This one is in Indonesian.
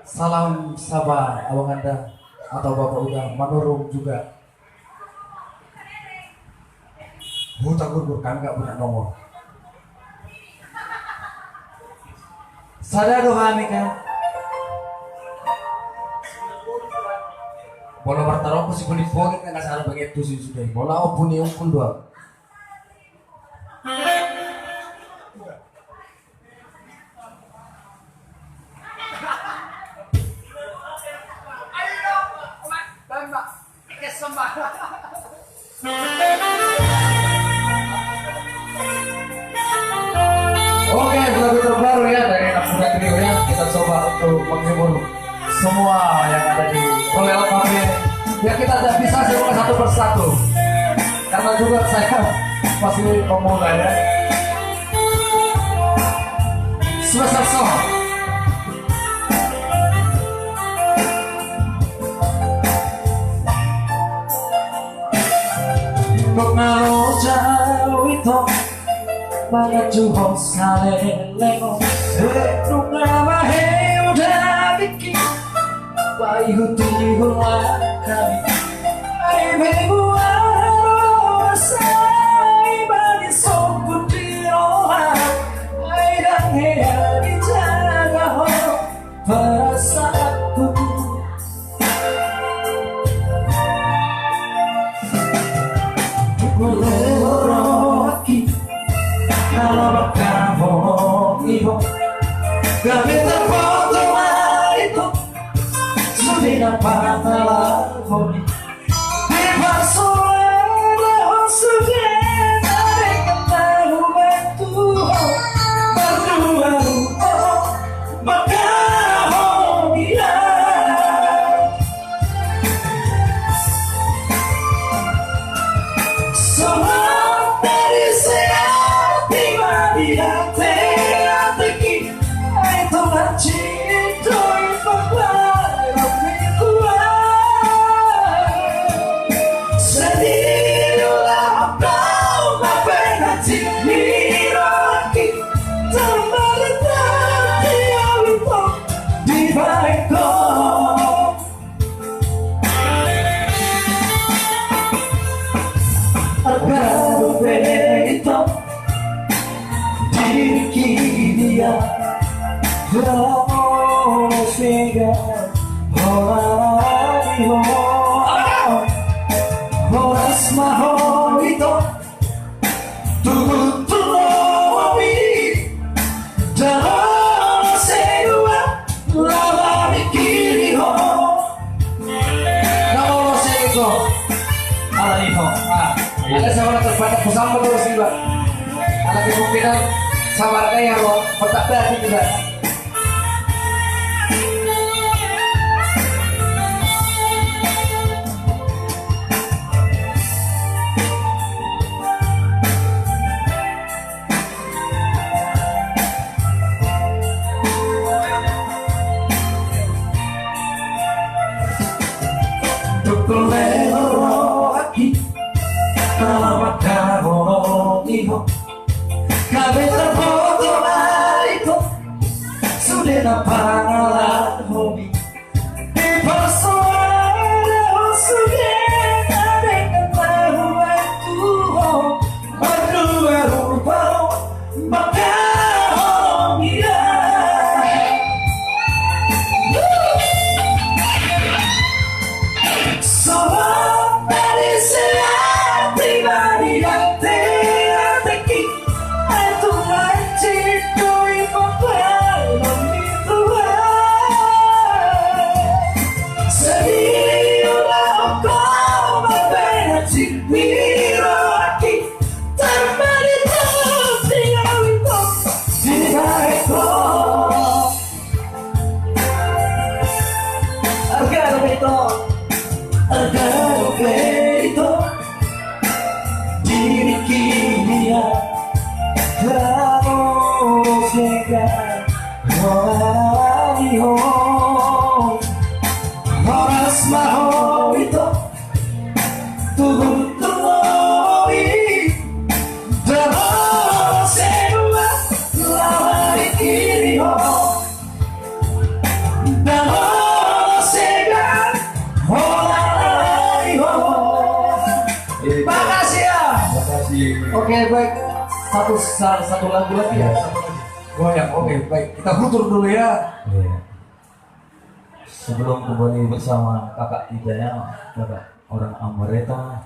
Salam sabar abang anda atau bapak udah manurung juga. Hutan gugur kan nggak punya nomor. Sadar doa kan. Bola bertaruh aku sih kulit fogit kan salah begitu sih sudah. Bola opuni ungkul dua. Oke, lagu terbaru ya dari anak muda trio ya. Kita coba untuk menghibur semua yang ada di Royal Cafe. Ya kita tidak bisa semuanya satu persatu. Karena juga saya masih pemula ya. Special song. Kok ngaruh jauh itu banyak juhong sekali lego Rung lama hei udah bikin bayi huti hulang kami Ayo bebu arosai bagi soput di roha Ayo dan hea dijaga ho perasaanku Boleh roki kalau kamu ibu kami terfoto itu sudah dapat telepon di pasal sudah ada ketahu betu berdua maka dia semua dari saya di hati itu cinta yang sendirilah kau pernah cinta terbalik dia itu di baikku agar begitu dia sehingga horas maho itu tutupi dalam segua lama mikiri ho kalau sego ala iho ada seorang terbanyak bersama terus juga ada kemungkinan sabar kayak lo petak berarti juga Tukulero aquí Kalau kamu iho Kami terfoto itu sudah dapat hobi di persoalan sudah ada ketahu waktu berdua rupa maka dia semua dari saya pribadi dan teki itu cinta ibu sendirilah kau berbeda cinta terbalik dia itu di baikku agar begitu diri dia kamu sehingga horas maho itu tutupi dalam segua lama dikiri ho dalam Oke, baik. Satu lagu lagi ya. Satu lagi. Goyang. Oke, baik. Kita futur dulu ya. Iya. Sebelum kembali bersama kakak Ijaya, kakak orang Ambareta,